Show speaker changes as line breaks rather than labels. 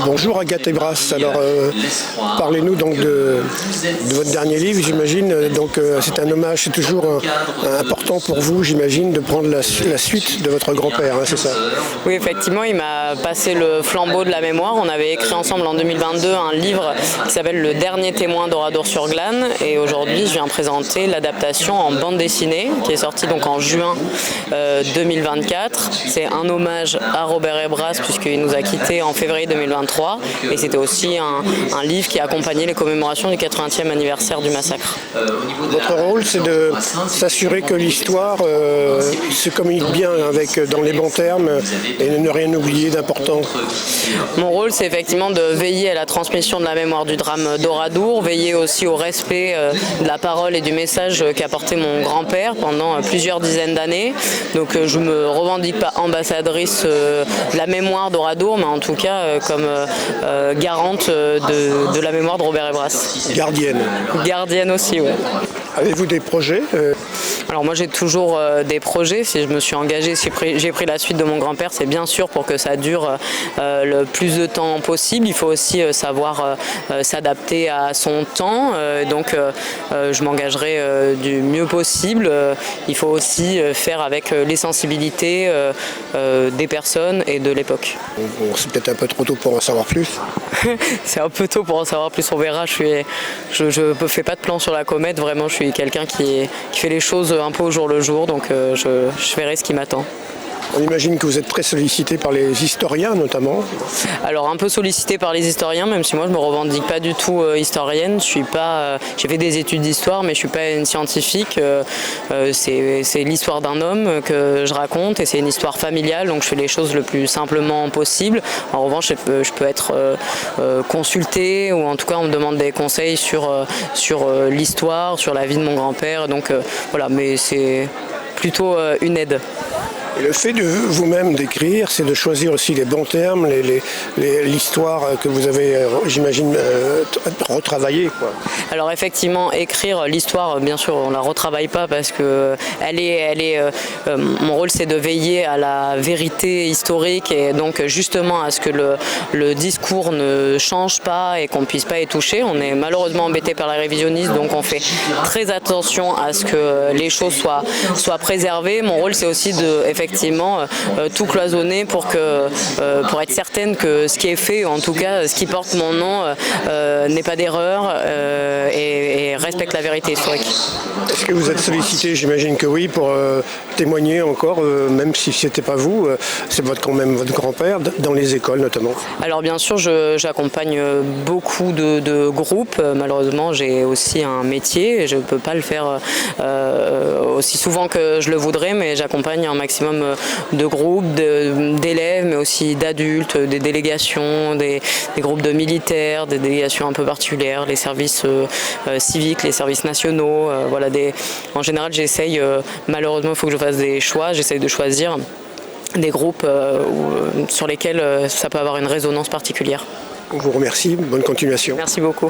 Bonjour Agathe Ebras. Alors, parlez-nous donc de votre dernier livre, j'imagine. Donc, c'est un hommage, c'est toujours important pour vous, j'imagine, de prendre la suite de votre grand-père, hein, c'est ça?
Oui, effectivement, il m'a passé le flambeau de la mémoire. On avait écrit ensemble en 2022 un livre qui s'appelle Le dernier témoin d'Oradour-sur-Glane. Et aujourd'hui, je viens présenter l'adaptation en bande dessinée qui est sortie donc en juin 2024. C'est un hommage à Robert Ebras puisqu'il nous a quittés en février 2023. Et c'était aussi un livre qui accompagnait les commémorations du 80e anniversaire du massacre.
Votre rôle, c'est de s'assurer que l'histoire se communique bien dans les bons termes et de ne rien oublier d'important.
Mon rôle, c'est effectivement de veiller à la transmission de la mémoire du drame d'Oradour, veiller aussi au respect de la parole et du message qu'a porté mon grand-père pendant plusieurs dizaines d'années. Donc je ne me revendique pas ambassadrice de la mémoire d'Oradour, mais en tout cas comme garante de la mémoire de Robert Ebras.
Gardienne.
Gardienne aussi, oui.
Avez-vous des projets
Alors moi j'ai toujours des projets. Si je me suis engagée, si j'ai pris la suite de mon grand-père, c'est bien sûr pour que ça dure le plus de temps possible. Il faut aussi savoir s'adapter à son temps. Donc je m'engagerai du mieux possible. Il faut aussi faire avec les sensibilités des personnes et de l'époque.
Bon, c'est peut-être un peu trop tôt pour en savoir plus.
C'est un peu tôt pour en savoir plus, on verra. Je fais pas de plan sur la comète, vraiment je suis quelqu'un qui fait les choses un peu au jour le jour, donc je verrai ce qui m'attend.
On imagine que vous êtes très sollicité par les historiens notamment.
Alors un peu sollicité par les historiens, même si moi je me revendique pas du tout historienne. J'ai fait des études d'histoire, mais je suis pas une scientifique. C'est l'histoire d'un homme que je raconte et c'est une histoire familiale, donc je fais les choses le plus simplement possible. En revanche, je peux être consultée ou en tout cas on me demande des conseils sur l'histoire, sur la vie de mon grand-père. Donc voilà, mais c'est plutôt une aide.
Et le fait de vous-même d'écrire, c'est de choisir aussi les bons termes, l'histoire que vous avez, j'imagine, retravaillée, quoi.
Alors effectivement, écrire l'histoire, bien sûr, on la retravaille pas parce que mon rôle, c'est de veiller à la vérité historique et donc justement à ce que le discours ne change pas et qu'on puisse pas y toucher. On est malheureusement embêté par la révisionniste, donc on fait très attention à ce que les choses soient préservées. Mon rôle, c'est aussi de effectivement tout cloisonner pour être certaine que ce qui est fait, ou en tout cas ce qui porte mon nom, n'est pas d'erreur et respecte la vérité historique.
Est-ce que vous êtes sollicité? J'imagine que oui, pour témoigner encore, même si ce n'était pas vous, c'est quand même votre grand-père, dans les écoles notamment.
Alors bien sûr, j'accompagne beaucoup de groupes. Malheureusement, j'ai aussi un métier et je ne peux pas le faire aussi souvent que je le voudrais, mais j'accompagne un maximum de groupes, d'élèves, mais aussi d'adultes, des délégations, des groupes de militaires, des délégations un peu particulières, les services civiques, les services nationaux. Voilà, en général, j'essaye, malheureusement, il faut que je fasse des choix, j'essaye de choisir des groupes sur lesquels ça peut avoir une résonance particulière.
On vous remercie, bonne continuation.
Merci beaucoup.